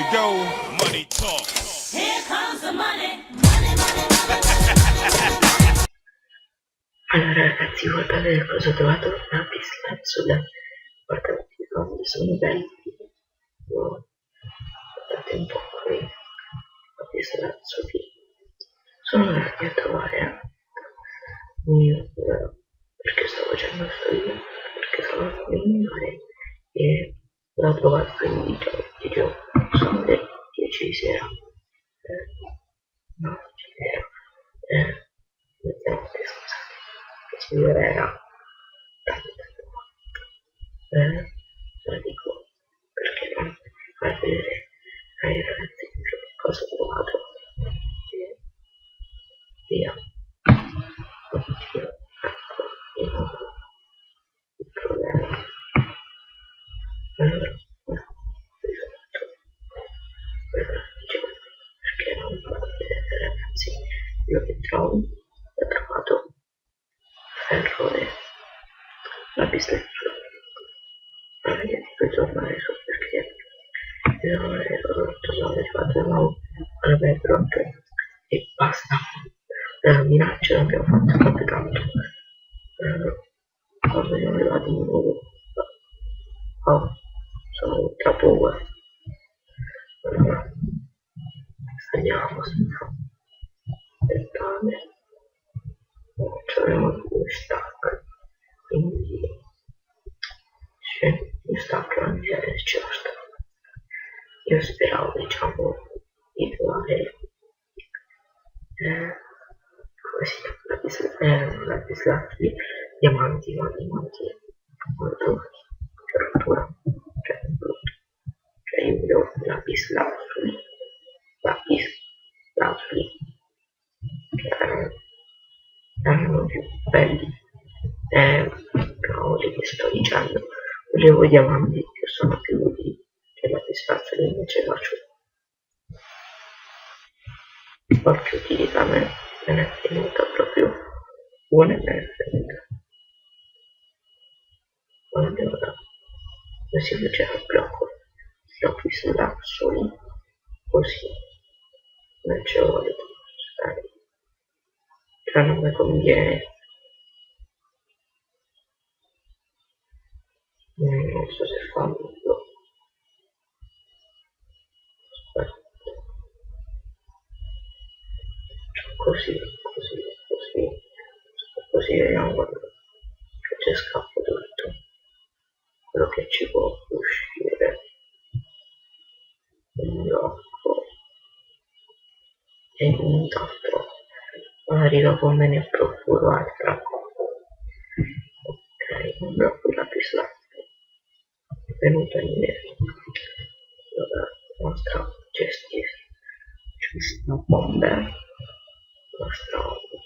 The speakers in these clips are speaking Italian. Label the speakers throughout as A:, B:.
A: we go. Money talk.
B: Here comes the money, money, money, money.
C: Allora ragazzi, guardate cosa ho trovato, una pista sulla, guardate i fondi, sono belli, guardate un po' qui, la pista su qui, sono andati a trovare perché stavo facendo questo video, perché stavo facendo mare e l'ho trovato in video, sono le 10 di sera, no, mezzanotte, scusate, che ci era tanto la dico perché non far vedere ai ragazzi che cosa ho trovato e via. Oddio, ecco il problema. Allora, risolto. Dicevo, perché non far vedere ragazzi quello che trovo. Ho trovato ferro e la bicicletta. Ma vedete, puoi tornare su perché io sono arrivato da nuovo alla background e basta. Minacce l'abbiamo fatto proprio tanto. Quando siamo arrivati di nuovo, sono ultra power. Allora, andiamo senza aspettare. C'avevamo due stack, quindi mi stack anche c'è lo stack. Io speravo, diciamo, di trovare come si chiama lapislazzi, diamanti, ma diamanti molto che rottura, cioè io vedo lapislazzi che erano più belli, cavoli che sto dicendo, volevo diamanti che sono più utili che lapislazzi, invece faccio qualche utilità me ne è venuta proprio una, me ne è venuta allora così faceva il blocco, sto qui sulla soli così non ci voglio stare, cioè non mi conviene, non so se fa molto, aspetta, così vediamo quando che c'è scappo tutto quello che ci può uscire un blocco e un altro, magari dopo me ne procuro altra. Ok, un blocco di lapislazzi è venuto in nero. Allora, la nostra cesta bomber, la nostra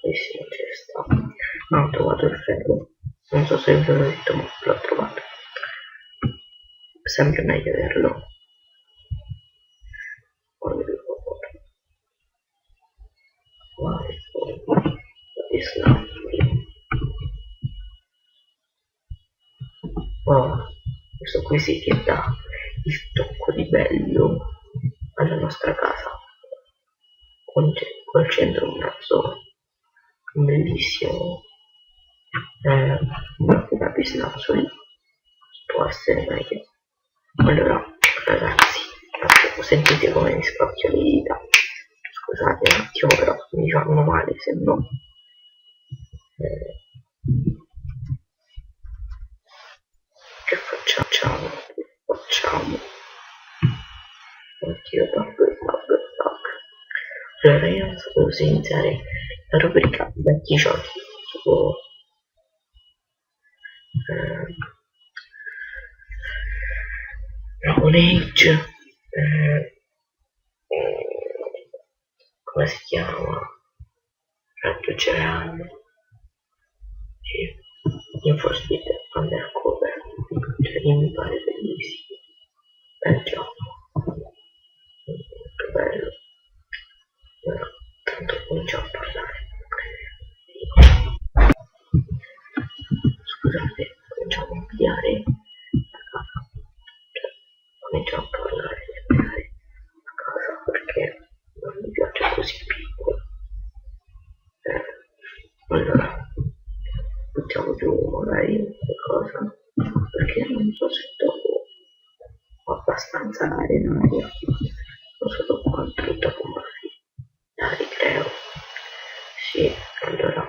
C: bellissima cesta. Non ho trovato il ferro, non so se ve l'ho detto, ma l'ho trovato. Sempre meglio averlo. Questo qui sì che dà il tocco di bello alla nostra casa, col centro un razzo bellissimo, una lapislazzuli può essere meglio. Allora ragazzi, sentite come mi scocchio le dita, scusate un attimo, però mi fanno male, se no che facciamo? Oddio, allora io non sapevo se iniziare la rubrica vecchi giochi su Dragon Age, come si chiama? Ratto Cereale e Infospeed Undercover, cioè mi pare bellissimo, bel gioco, che bello. Ora, tanto cominciamo a parlare. Scusate, cominciamo a ampliare la casa, cioè cominciamo a parlare. magari qualcosa, perché non so se dopo ho abbastanza aria in aria, non so dopo quanto dopo la ricreo. Sì, allora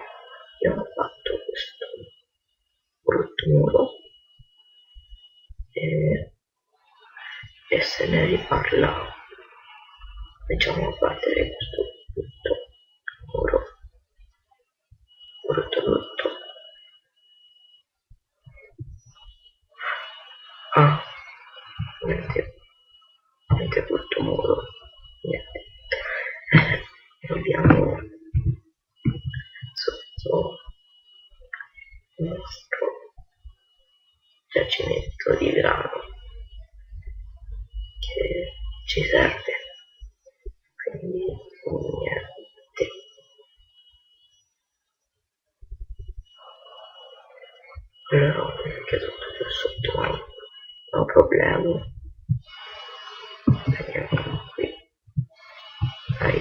C: io ho fatto questo brutto muro e se ne riparla, diciamo, a parte questo brutto muro, brutto. Ah, niente brutto muro, niente. Abbiamo sotto il nostro giacimento di grano che ci serve, quindi niente. Allora ho anche tutto più sotto, non ho problemi. Vediamo qui. Dai.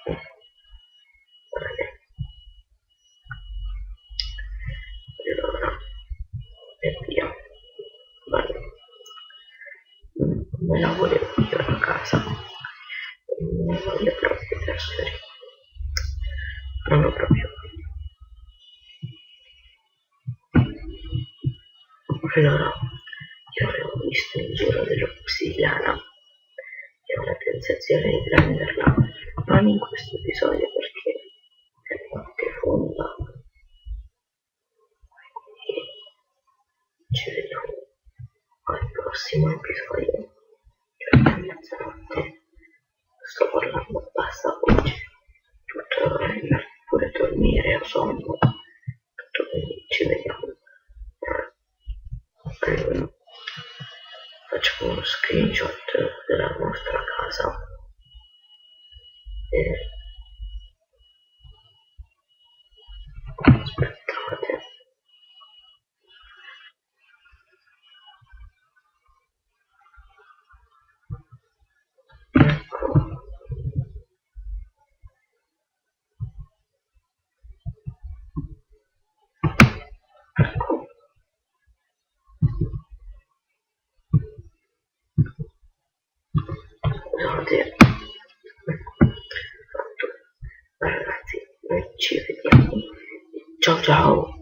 C: Bene. Allora, e via. Bene. Me la volevo io la casa. Non ne voglio proprio trasferire. Non ho proprio. Allora, io avevo visto in giro dell'obsidiana e ho la sensazione di prenderla, non in questo episodio perché è notte fonda. Quindi ci vediamo al prossimo episodio, cioè a mezzanotte. Sto parlando a bassa voce, tutto andare pure a dormire, ho sonno, tutto, quindi ci vediamo. Allora, facciamo uno screenshot della nostra casa e aspettate. Ecco. Ecco. Scusate. Fatto. Ragazzi, noi ci vediamo. Ciao ciao.